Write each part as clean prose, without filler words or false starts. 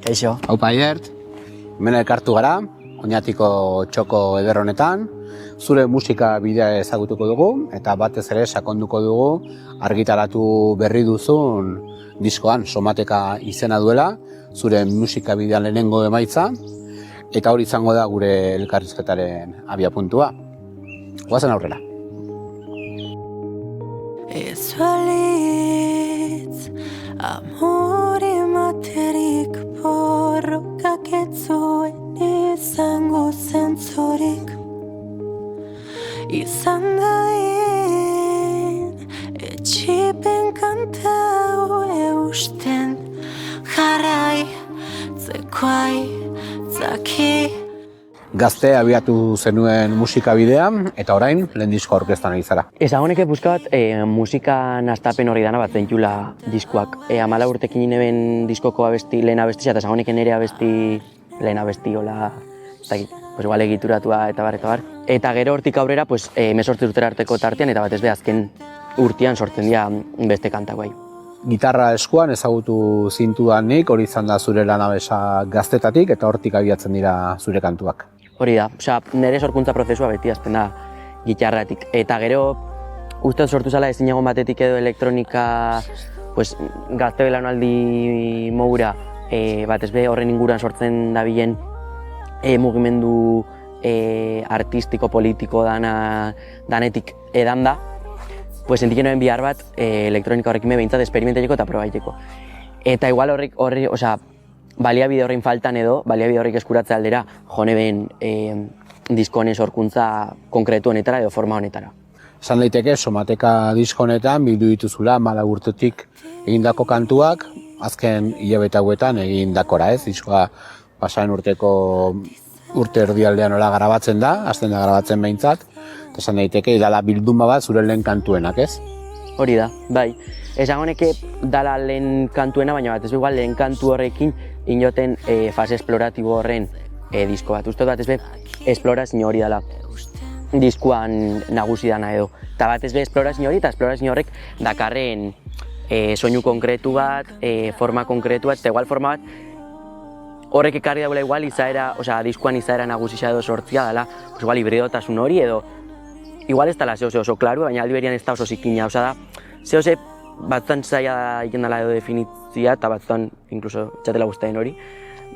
Kaixo. Haupa Aiert, hemen elkartu gara, Oñatiko txoko eder honetan, zure musika bidea ezagutuko dugu eta batez ere sakonduko dugu argitaratu berri duzun diskoan Somateka izena duela, zure musika bidean lehenengo emaitza, eta hori izango da gure elkarrizketaren abiapuntua. Goazen aurrera. Ez balitz amore materik borrokak ez zuen izango zentzurik izan dain etxipen kantau eusten jarrai tzekoai zaki. Gazte abiatu zenuen musika bidea eta orain lehen disko aurkeztan ari zara. Ezagoneke buskat musika nastapen horri dana bat zentzula diskoak. 14 urtekin ineben diskoko abesti, lehen abestia, eta ezagoneken ere abesti, lehen abesti, hola, ez dakit, igual egituratua eta bar. Eta gero hortik aurrera, 18 urtera arteko tartean, eta batez be azken urtean sortzen dira beste kantak bai. Gitarra eskuan ezagutu zintudanik, hori izan da zure lanabesa gaztetatik eta hortik abiatzen dira zure kantuak. Hori da, nire sorkuntza prozesua beti azten da gitarratik. Eta gero, uste sortu zala ezin egon batetik edo elektronika gazte belaunaldi modura, batez be horren inguruan sortzen dabilen mugimendu artistiko, politiko danetik edan da, sentiken noen bihar bat elektronika horrekin behintzat esperimenteteko eta probaiteko. Eta igual horri, baliabide horrein faltan edo, baliabide horrek eskuratze aldera, jone ben disko honen sorkuntza konkretu honetara edo forma honetara. Esan daiteke, Somateka disko honetan bildu dituzula 14 urtetik egindako kantuak, azken hilabete hauetan egindakora ez, diskoa pasaren urteko urte erdialdean hola garabatzen da, azten da garabatzen behintzat, eta esan daiteke, dala bilduma bat zure lehen kantuenak ez? Hori da, bai. Esangoneke dala lehen kantuena, baina bat ez igual lehen kantu horrekin inoten fase esploratibo horren disko bat. Uste bat ez be, esplorazio hori dala diskoan nagusi dana edo. Eta bat ez be, esplorazio hori eta esplorazio horrek dakarren soinu konkretu bat, forma konkretu bat, eta igual forma bat horrek ekarri daula igual izaera, diskoan izaera nagusisa edo sortzia dala, igual hibridotasun hori edo igual ez dala oso klaru, baina aldi berian ez da oso zikina, da, zehose batzutan zaila egin dela edo definitzia eta batzutan inkluso txatela guztain hori,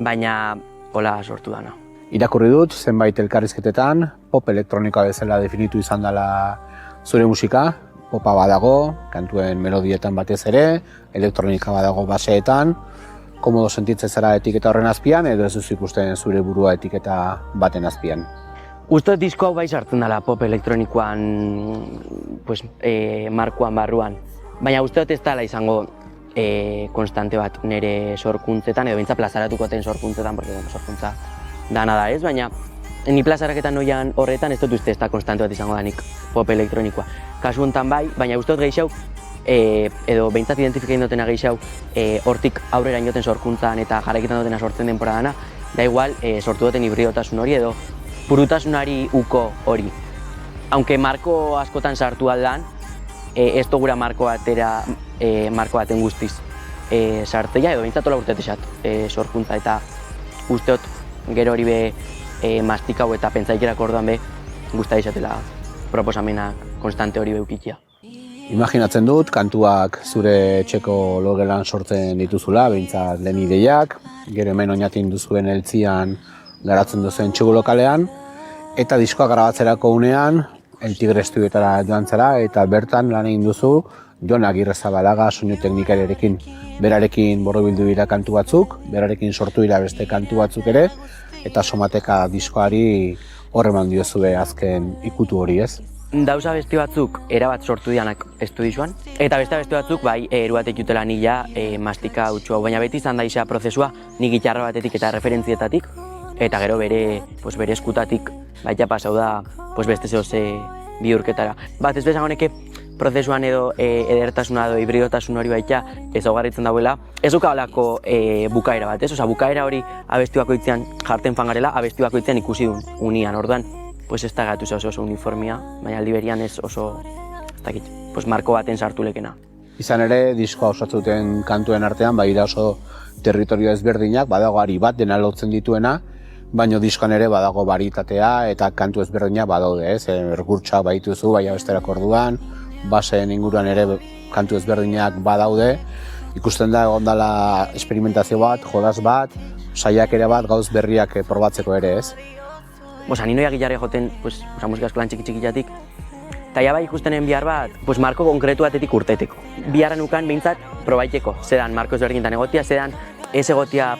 baina hola sortu dana. Irakurri dut, zenbait elkarrizketetan, pop elektronikoa bezala definitu izan dela zure musika, popa badago, kantuen melodietan batez ere, elektronika badago baseetan, komodo sentitzen zara etiketa horren azpian, edo ez duzu ikusten zure burua etiketa baten azpian. Uste disko hau bai sartzen dela pop elektronikoan markoan barruan. Baina uste dut ez dela izango konstante bat nire sorkuntzetan, edo bintza plazaratuko den sorkuntzetan, porque sorkuntza dana da ez, baina ni plazaraketan noian horretan ez dut uste ez da konstante bat izango danik pop elektronikoa. Kasu honetan bai, baina uste dut gehiago, edo behintzat identifikain dutena gehiago, hortik aurrera inoten sorkuntzan eta jarraiketan dutena sortzen denpora dana, da igual sortu duten hibridotasun hori edo purutasunari uko hori. Aunque marko askotan sartu aldan, ez dugura marko baten guztiz sartzea edo bintzatola urtetexat sorkuntza eta usteot gero hori be mastikau eta pentsaikerak orduan be guzta izatela proposamena konstante hori beukitia. Imaginatzen dut, kantuak zure etxeko logelan sortzen dituzula, behintzat lehen ideiak, gero hemen Oñatin duzuen eltzian garatzen duzuen txugu lokalean, eta diskoa grabatzerako unean, El Tigre estudioetara joan zara, eta bertan lan egin duzu Jon Agirrezabalaga soinu teknikariarekin. Berarekin borrobildu dira kantu batzuk, berarekin sortu dira beste kantu batzuk ere, eta Somateka diskoari horreman diozue azken ikutu hori ez? Dauza beste batzuk erabat sortu dianak estudioan, eta beste batzuk bai eruatek jutela nila mastika hutsu hau, baina beti izan da izan prozesua ni gitarra batetik eta referentzietatik, eta gero bere eskutatik baita pasau da beste zehose bihurketara. Bat ez bezangoneke prozesuan edo edertasuna edo hibridotasun hori baita ezaugarritzen dauela, ez dukaolako bukaera bat, ez? Bukaera hori abesti bakoitzean jarten fangarela, abesti bakoitzean ikusi duen unian, orduan ez da gatu oso uniformia, baina aldi berian ez oso, ez dakit, marko baten sartu lekena. Izan ere, diskoa osatzen kantuen artean, badira oso territorio ezberdinak, badago ari bat dena lotzen dituena, baina diskoan ere badago baritatea eta kantu ezberdinak badaude, ez? Ergurtsak badituzu, baina besterako orduan, baseen inguruan ere kantu ezberdinak badaude. Ikusten da egon dela esperimentazio bat, jodas bat, saiakera bat, gauz berriak probatzeko ere, ez? Ninoia gitarra joten, musika eskolan txiki-txikiatik, eta ja bai ikustenen bihar bat, marko konkretu batetik urteteko. Biharra nukan behintzat probaiteko, zedan marko ezberdinetan egotia, zedan ez egotia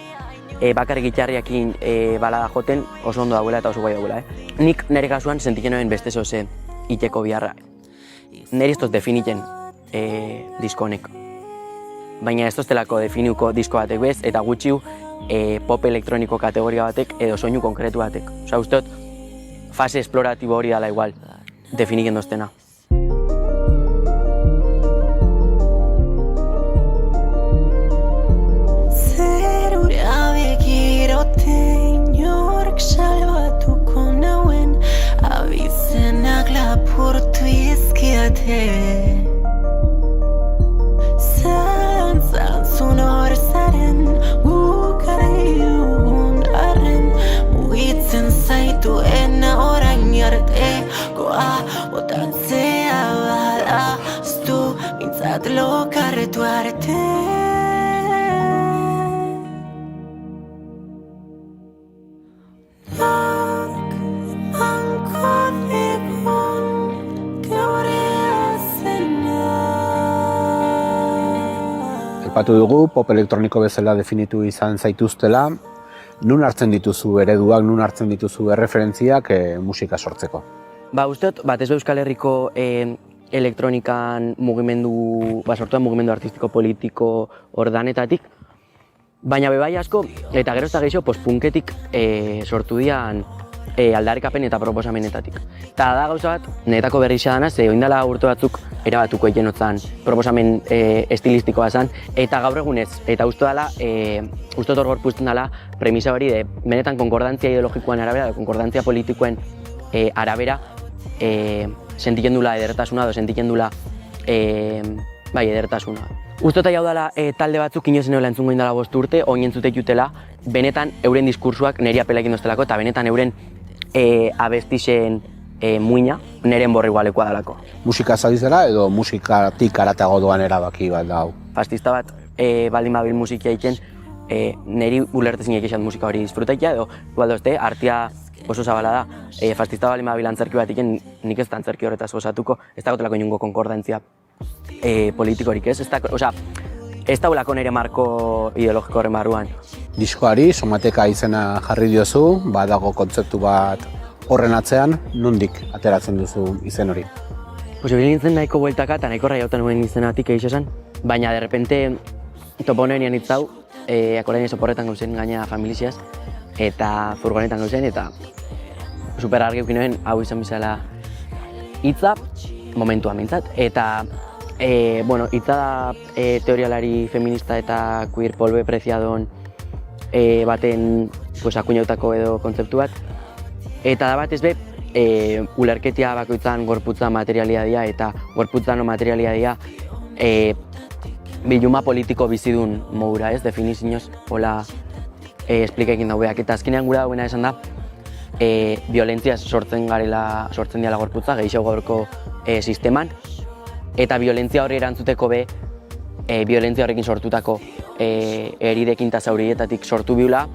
bakarrik gitarriakin balada joten oso ondo dagoela eta oso guai dagoela. Nik nire kasuan sentiken noen beste zoze iteko biharra. Nire ez toz definiten disko honek. Baina ez toztelako definiuko disko batek bez, eta gutxiu pop elektroniko kategoria batek edo soinu konkretu batek. Osa, usteot, fase esploratibo hori dala igual, definiken doztena. Zerura begirote inork salbatuko nauen, abizenak lapurtu izkiate. Zalantzantzun hor zaren, gukare dugun arren, mugitzen zaituena orain artekoa, botatzea bada, ztu mintzat lokarretu arte. Nork emango digun geurea zena. Aipatu dugu, pop elektroniko bezala definitu izan zaituztela, nun hartzen dituzu ereduak, nun hartzen dituzu erreferentziak musika sortzeko? Usteot, batez Euskal Herriko elektronikan mugimendu, sortuan mugimendu artistiko politiko ordanetatik, baina bebai asko, eta gero ez da gehiago, punketik sortu dian aldarrikapen eta proposamenetatik. Eta da gauza bat, niretako berrizia dana, ze oindala urte batzuk erabatuko egin otzan proposamen estilistikoa zen, eta gaur egunez, eta uste dela, uste hor gorpuzten dela premisa hori de benetan konkordantzia ideologikoan arabera, de konkordantzia politikoen arabera, sentiken dula edertasuna, edo sentiken dula edertasuna. Uste eta jau dela talde batzuk inozen eola entzungo indala 5 urte, oin entzutek jutela, benetan euren diskursuak niri apelekin doztelako, eta benetan euren abestixen muina neren borri gualekoa dalako. Musika zabizela edo musikatik aratago doan erabaki bat da hau? Fastista bat baldin babil musikia egiten, niri ulertezinek esan musika hori disfrutaikia, edo igual artia oso zabala da, fastista baldin babil antzerki bat egiten, nik ez da antzerki horretaz osatuko, ez dagotelako inungo konkordantzia politikorik ez, ez daulako nire marko ideologiko horren barruan. Diskoari somateka izena jarri diozu, badago kontzeptu bat horren atzean, nondik ateratzen duzu izen hori? Bilen nintzen nahiko bueltaka eta nahiko raiauta nuen izenatik egin esan, baina de repente topo nuen hitzau, akorain oporretan gauzen gaina familiziaz, eta furgonetan gauzen, eta super argi eukin nuen hau izan bizala hitza, momentua mintzat, eta hitza da teorialari feminista eta queer polbe preziadon baten akuinautako edo kontzeptu bat, eta da batez be, ulerketia bakoitzan gorputza materialia dira eta gorputzan o materialia dira biluma politiko bizidun modura, ez, definizioz hola esplikekin daubeak, eta azkenean gura dagoena esan da violentziaz sortzen diala gorputza, gehiago gaurko sisteman, eta violentzia horri erantzuteko be, violentzia horrekin sortutako eridekin eta zaurietatik sortu biula,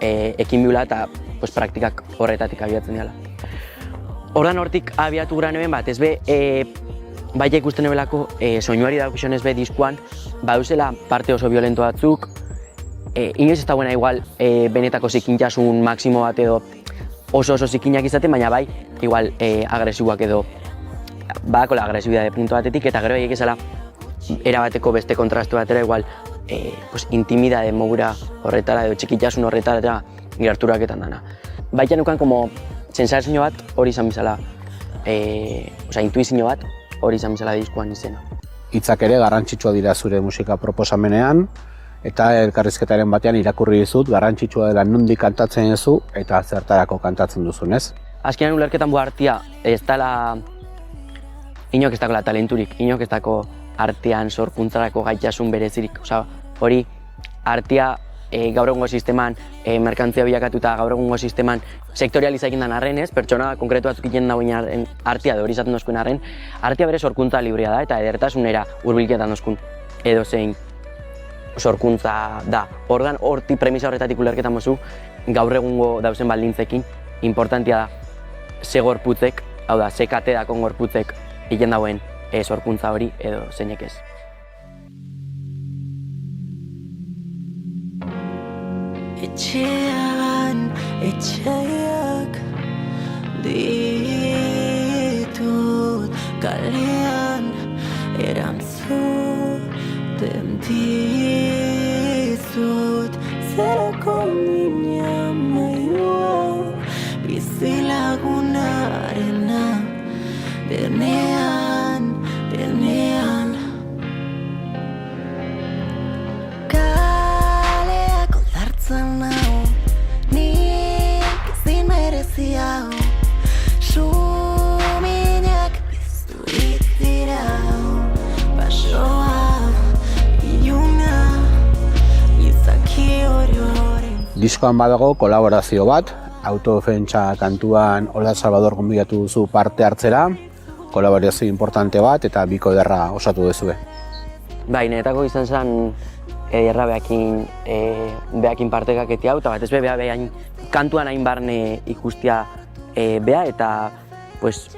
ekin biula eta praktikak horretatik abiatzen dela. Hordan hortik abiatu gura neben bat, ez be, baita ikusten nebelako soinuari daukizionez be diskuan, baduzela parte oso violento batzuk, inoiz ez da buena igual benetako zikintasun maksimo bat edo oso zikinak izaten, baina bai, igual agresiboak edo badako la agresibitate punto batetik, eta gero haiek ezala erabateko beste kontrastu batera, igual intimidade mogura horretara edo txikitasun horretara gerturaketan dana. Baita nukan como sensazio bat hori izan bizala, intuizio bat hori izan bizala diskuan izena. Hitzak ere garrantzitsua dira zure musika proposamenean, eta elkarrizketaren batean irakurri dizut, garrantzitsua dela nondik kantatzen duzu eta zertarako kantatzen duzun, ez? Azkenean ulerketan buartia ez dela inok ez dakola talenturik, inok ez dako artean sorkuntzarako gaitasun berezirik. Osea, hori artea gaur egungo sisteman merkantzia bilakatuta gaur egungo sisteman sektorializa egin den arren, ez? Pertsona konkretu batzuk egiten dagoen artea, hori izaten dozkuen arren, artea bere sorkuntza librea da eta edertasunera hurbilketan dozkun edozein sorkuntza da. Ordan horti premisa horretatik ulerketan mozu, gaur egungo dauzen baldintzekin, importantia da ze gorputzek, hau da, ze kate dakon gorputzek egiten dauen sorkuntza hori edo zeinek ez. Etxean, etxeak ditut kalean erantzuten dizut zerako mina mailua bizilagunarena denean kaleak ondartzen hau nik ezin merezi hau suminak bizturik dira basoa iluna izaki hori Diskoan badago kolaborazio bat, autodefentsa kantuan Ola Salvador gonbidatu duzu parte hartzera, kolaborazio importante bat eta biko ederra osatu duzue. Bai, niretako izan zen ederra behakin partekaketia hau, eta batez behain kantuan hain barne ikustia beha, eta pues,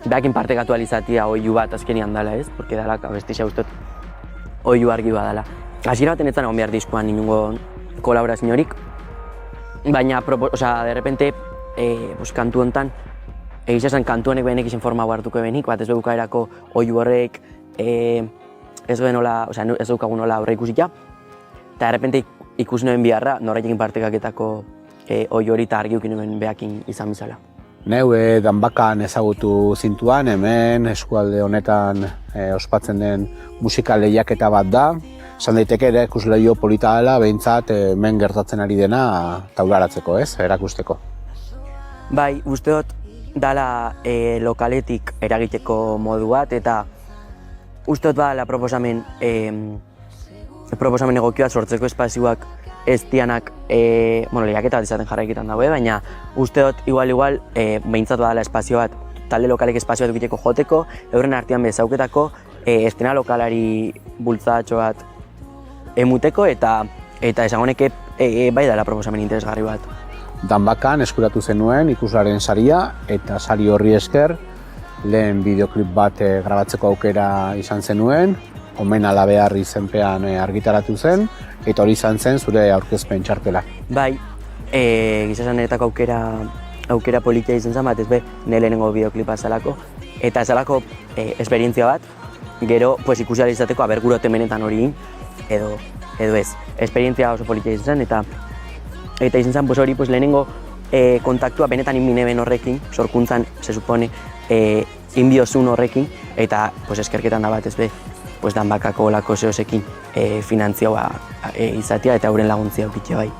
behakin partekatu alizatia oihu bat azkenian dela, ez? Porque dala, abestixa ustot, oihu argi bat dela. Hasiera baten etzan egon behar diskoan inungo kolaboraziorik, baina, de repente, kantu hontan, egiz esan kantu honek behenek izen forma hartuko behenik, bat ez bukaerako oihu horrek ez dukagun nola aurre ikusita, eta de repente ikus noen biharra norraitekin partekaketako oihu hori eta argi ukin noen behakin izan bizala. Neu Danbakan ezagutu zintuan, hemen eskualde honetan ospatzen den musika lehiaketa bat da. Esan daiteke ere ikusleio polita dela, behintzat hemen gertatzen ari dena taularatzeko, ez? Erakusteko. Bai, uste dut dala lokaletik eragiteko modu bat, eta uste dut badala proposamen egokioa sortzeko espazioak ez dianak, lehiaketa bat izaten jarraiketan dago, baina uste dut igual behintzat badala espazio bat, talde lokalek espazio bat egiteko joteko, euren artean bezauketako, estena lokalari bultzatxo bat emuteko, eta esangoneke bai dela proposamen interesgarri bat. Danbakan eskuratu zenuen ikuslaren saria, eta sari horri esker lehen bideoklip bat grabatzeko aukera izan zenuen, Omen ala behar izenpean argitaratu zen, eta hori izan zen zure aurkezpen txartela. Bai, gizasan niretako aukera politia izan zen, batez nire lehenengo bideoklipa zelako, eta zelako esperientzia bat, gero ikusi ahal izateko gure benetan hori edo ez. Esperientzia oso politia izan zen, eta izan zen hori lehenengo kontaktua benetan inbineben horrekin, sorkuntzan, se supone, inbiozun horrekin, eta eskerketan da batez Danbakako olako zehozekin finantzioa izatea eta euren laguntzia aukitzea bai.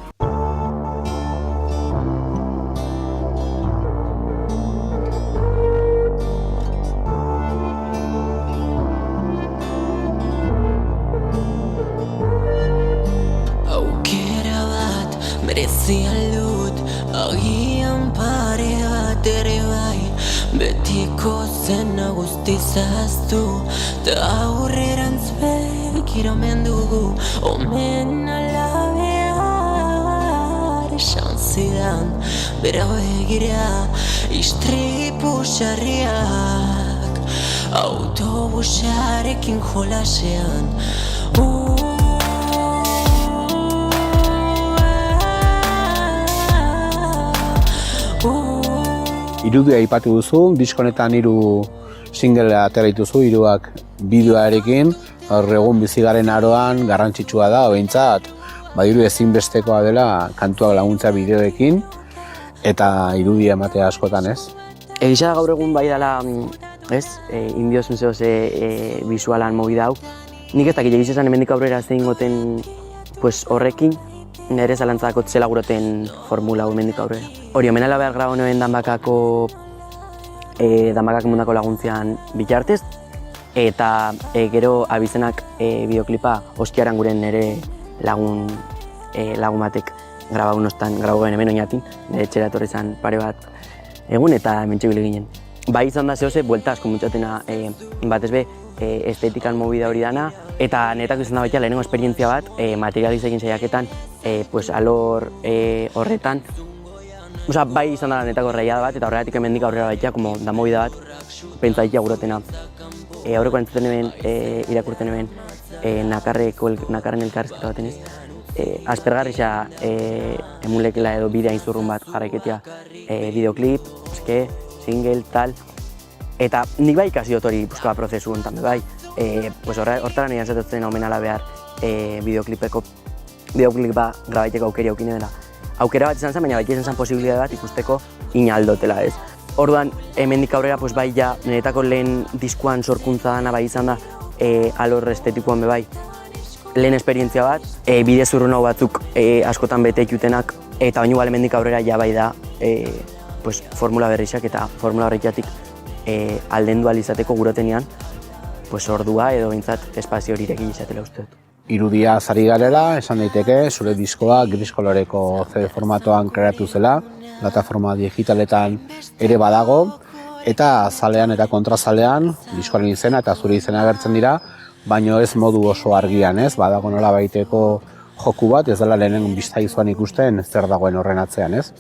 Aukera bat merezia dut, agian pare bat ere bai, betiko zena guztizaztu, eta aurrerantz begiramen dugu, omen ala behar esan zidan, bera begira istripu xarriak, autobusarekin jolasean. Irudia aipatu duzu, diskonetan 3 single atera dituzu, 3ak bideoarekin, gaur egun bizi garen aroan garrantzitsua da, behintzat, badiru ezinbestekoa dela kantuak laguntza bideoekin, eta irudia ematea askotan, ez? Egisa da gaur egun bai dela, ez, indiozun zehoz bisualan movida hau. Nik ez dakit, egiz esan hemendik aurrera zein goten horrekin, nire zalantzako zela guroten formula hemendik aurrera. Hori, omen ala behar grabo noen Danbakako mundako laguntzean bitartez, eta gero abizenak bideoklipa Oskiaran guren nire lagun batek grabagun ostan, grabagun hemen oinatin, nire etxera etorri zen pare bat egun eta hemen txibili ginen. Bai izan da zehose, buelta asko mutxatena batez be estetikan movida hori dana, eta niretako izan da baita lehenengo esperientzia bat materializekin saiaketan, alor horretan. Osa, bai izan da niretako raiada bat, eta horregatik hemendik aurrera baita, da movida bat, pentsaitia gurotena. Aurreko entzuten hemen, irakurten hemen, nakarren elkarrizketa baten ez. Aspergarrixa emulekela edo bidea inzurrun bat jarraiketia bideoklip, single, tal. Eta nik bai ikasi dut hori puzkoa prozesu honetan, bai. Hortara nirean zetotzen omenala behar bideoklipa grabaiteko aukeri aukine dela. Aukera bat izan zen, baina bai izan zen posibilitate bat ikusteko inaldotela ez. Orduan, hemendik aurrera bai ja niretako lehen diskuan sorkuntza dana bai izan da alor estetikoan bai. Lehen esperientzia bat, bide zurrun hau batzuk askotan bete ikutenak, eta baino hemendik aurrera ja bai da formula berrixak eta formula horretatik aldendu alizateko gurotenean ordua edo bintzat espazio horirekin izatela uste dut. Irudia zari garela, esan daiteke, zure diskoa gris koloreko CD formatoan kreatu zela, plataforma digitaletan ere badago, eta zalean eta kontrazalean, diskoaren izena eta zure izena agertzen dira, baino ez modu oso argian, ez? Badago nola baiteko joku bat, ez dela lehenen biztaizuan ikusten zer dagoen horren atzean, ez?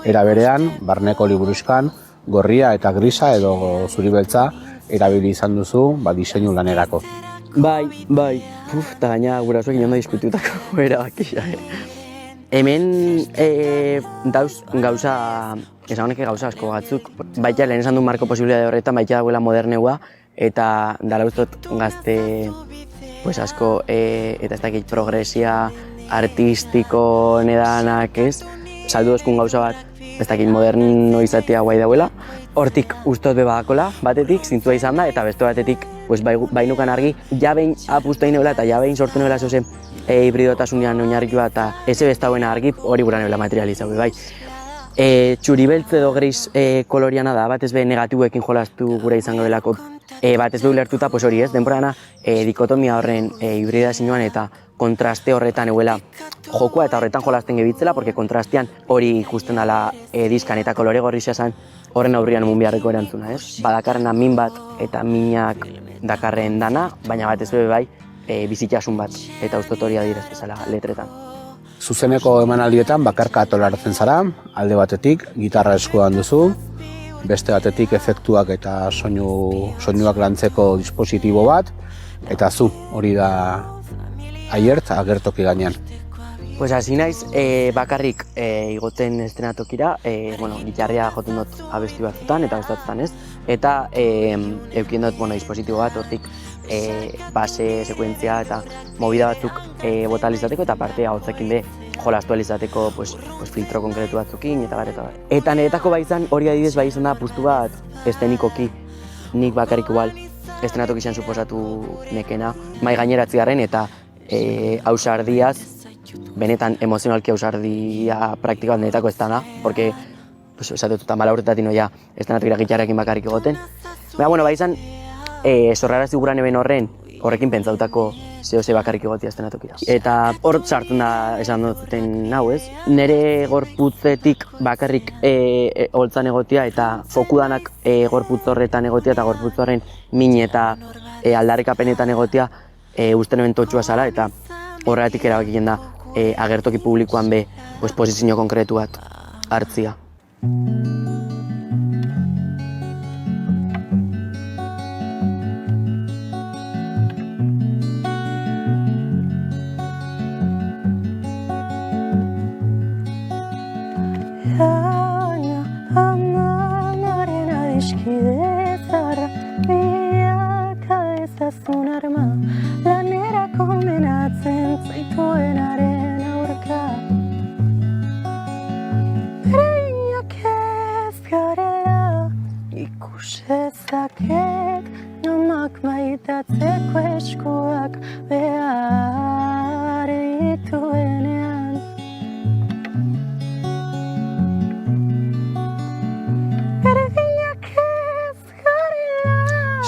Era berean, barneko liburuzkan, gorria eta grisa edo zuri beltza erabili izan duzu diseinu lanerako. Bai, eta gaina gurasoekin ondo diskutiutako erabakia. Hemen dauz gauza, esan honek gauza asko batzuk. Baita lehen esan du marko posibilitate horretan, baita dagoela moderneua, eta dala ustot gazte asko, eta ez dakit progresia artistiko nedanak ez, saldu dozkun gauza bat, ez dakit moderno izatea guai dauela. Hortik ustot bebadakola, batetik, zintzua izan da, eta beste batetik bainukan argi, ja behin apustu egin nebela eta ja behin sortu nebela zozen hibridotasunean oinarritua eta eze bestagoena argi hori gura nebela materializau, bai. Txuri beltz edo gris koloriana da, batez be negatiboekin jolastu gura izango delako. Batez be ulertuta hori ez, denborana dikotomia horren hibridazioan eta kontraste horretan eguela jokua eta horretan jolasten gebitzela, porque kontrastean hori ikusten dela diskan eta kolore gorrixia zen horren aurrian emun beharreko erantzuna, ez? Badakarrena min bat eta minak dakarren dana, baina batez be bai bizitasun bat, eta ustot hori adirez bezala letretan. Zuzeneko emanaldietan bakarka toleratzen zara, alde batetik gitarra eskuan duzu, beste batetik efektuak eta soinuak lantzeko dispositibo bat, eta zu hori da aiert agertoki gainean. Pues hasi naiz bakarrik igoten estrenatokira, gitarria joten dut abesti batzutan eta gustatutan ez, eta eukien dut dispositibo bat hortik base, sekuentzia eta movida batzuk bota alizateko eta parte ahotzekin be jolastu alizateko filtro konkretu batzukin eta bar. Eta niretako bai izan hori adibidez bai izan da apustu bat estenikoki nik bakarrik igual estrenatoki izan suposatu nekena mai gaineratziarren eta ausardiaz, benetan emozionalki ausardia praktika bat niretako ez dana, porque esatut eta mala urtetatik noia estrenatokira gitarrekin bakarrik egoten. Baina, bai izan zorrarazi guran eben horrekin pentsautako zehose bakarrik egotia estrenatokira. Eta hor sartzen da esan duten hau ez. Nere gorputzetik bakarrik holtzan egotia eta fokudanak gorputz horretan egotia eta gorputz horren min eta aldarrikapenetan egotia usten eben totxua zala eta horregatik erabakien da agertoki publikoan be posizio konkretu bat hartzia.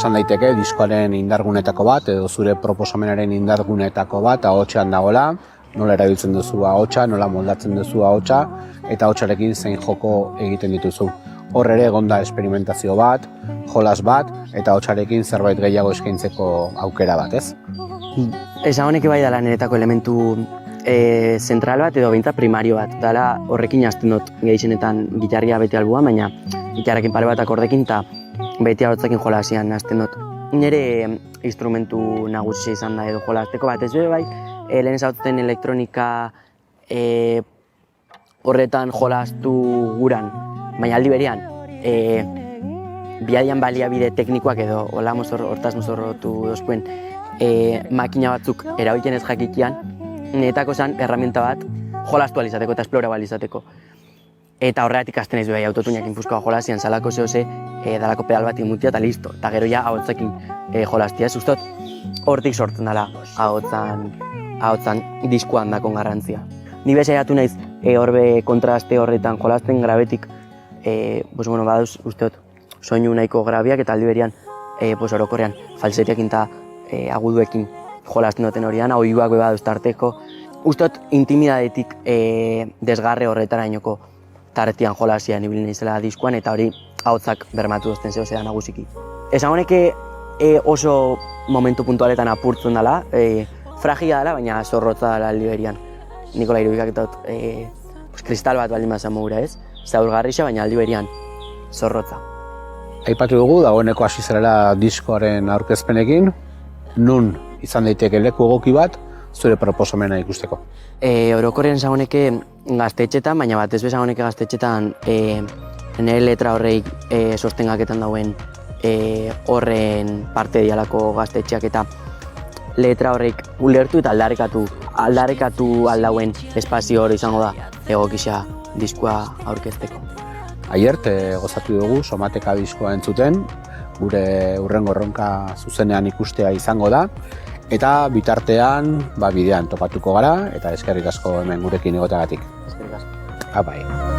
esan daiteke diskoaren indargunetako bat, edo zure proposamenaren indargunetako bat ahotsean dagoela, nola erabiltzen duzu ahotsa, nola moldatzen duzu ahotsa, eta ahotsarekin zein joko egiten dituzu. Hor ere egonda esperimentazio bat, jolas bat, eta ahotsarekin zerbait gehiago eskaintzeko aukera bat, ez? Esan honek bai dela niretako elementu zentral bat edo behintzat primario bat. Dala horrekin hasten dut gehienetan gitarria beti albuan, baina gitarrekin pare bat akordekin eta beti ahotsekin jolasian hasten dut. Nire instrumentu nagusia izan da edo jolasteko bat ez bai, lehen ezagutzen elektronika horretan jolastu guran, baina aldi berean biadian baliabide teknikoak edo hola hortaz mozorrotu dozkuen makina batzuk erabiltzen ez jakitian, niretako zen herramienta bat jolastu alizateko eta esplora alizateko. Eta horregatik hasten ez bai autotunak infuzkoa jolasian salako zehose dalako pedal bat inmutia eta listo. Eta gero ja ahotsekin jolastia ez ustot hortik sortzen dela ahotzan diskuan dakon garrantzia. Ni besaiatu naiz horbe kontraste horretan jolasten grabetik baduz usteot soinu nahiko grabiak eta aldi berean orokorrean falsetiakin eta aguduekin jolasten duten horian, oiuak beba duztarteko. Usteot intimidadetik desgarre horretarainoko tartian jolasian ibili naizela diskuan eta hori ahotsak bermatu dozten zehose nagusiki. Esan honeke oso momentu puntualetan apurtzen dela, fragila dela, baina zorrotza dela aldi berean. Nikola irudikak eta kristal bat baldin bazan mogura ez, zaurgarrixa baina aldi berean zorrotza. Aipatu dugu, dagoeneko hasi zarela diskoaren aurkezpenekin, nun izan daiteke leku egoki bat zure proposamena ikusteko? Orokorrean zagoneke gaztetxetan, baina batez bezagoneke gaztetxetan nire letra horreik sostengaketan dauen horren parte dialako gaztetxeak eta letra horreik ulertu eta aldarrekatu aldauen espazio hori izango da egokisa diskoa aurkezteko. Aiert, gozatu dugu Somateka diskoa entzuten, gure hurrengo erronka zuzenean ikustea izango da, eta bitartean bidean topatuko gara, eta eskerrik asko hemen gurekin egoteagatik. Eskerrik asko. Apai.